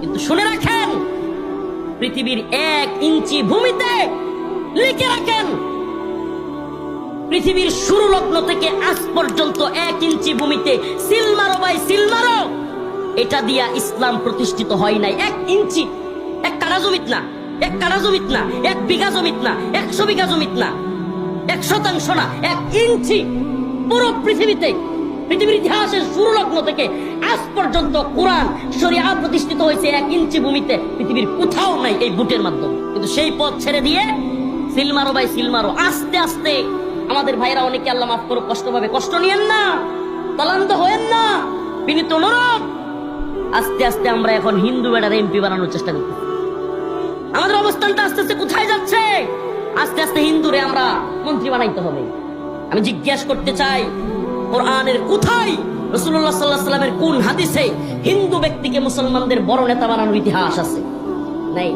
কিন্তু শুনে রাখেন, পৃথিবীর 1 ইঞ্চি ভূমিতে লিখে রাখেন, পৃথিবীর শুরু লগ্ন থেকে আজ পর্যন্ত 1 ইঞ্চি ভূমিতে সিল মারো ভাই, সিল মারো, এটা দিয়া ইসলাম প্রতিষ্ঠিত হয় নাই। 1 ইঞ্চি, 1 কাঠা জমিত না, 1 কাঠা জমিত না, 1 বিঘা জমিত না, 100 বিঘা জমিত না, 1 শতাংশ না, 1 ইঞ্চি পুরো পৃথিবীতে, পৃথিবীর ইতিহাসের শুরু লগ্ন থেকে আজ পর্যন্ত কোরআন শরিয়া প্রতিষ্ঠিত হয়েছে 1 ইঞ্চি ভূমিতে, পৃথিবীর কোথাও নাই এই বুটের মাধ্যমে। কিন্তু সেই পথ ছেড়ে দিয়ে সিল মারো ভাই, সিল মারো। আস্তে আস্তে আমাদের ভাইরা অনেকে, আল্লাহ মাফ করো, কষ্ট পাবে, কষ্ট নিয়েন না, ক্লান্ত হয়েন না, বিনীত অনুরোধ। আস্তে আস্তে আমরা এখন হিন্দু বেড়ার এমপি বানানোর চেষ্টা করতেছি। আমাদের অবস্থানটা আস্তে আস্তে কোথায় যাচ্ছে? আস্তে আস্তে হিন্দুরে আমরা মন্ত্রী বানাইতে হবে। আমি জিজ্ঞাসা করতে চাই, কোরআনের কোথায়, রাসূলুল্লাহ সাল্লাল্লাহু আলাইহি ওয়াসাল্লামের কোন হাদিসে হিন্দু ব্যক্তিকে মুসলমানদের বড় নেতা বানানোর ইতিহাস আছে? নাই।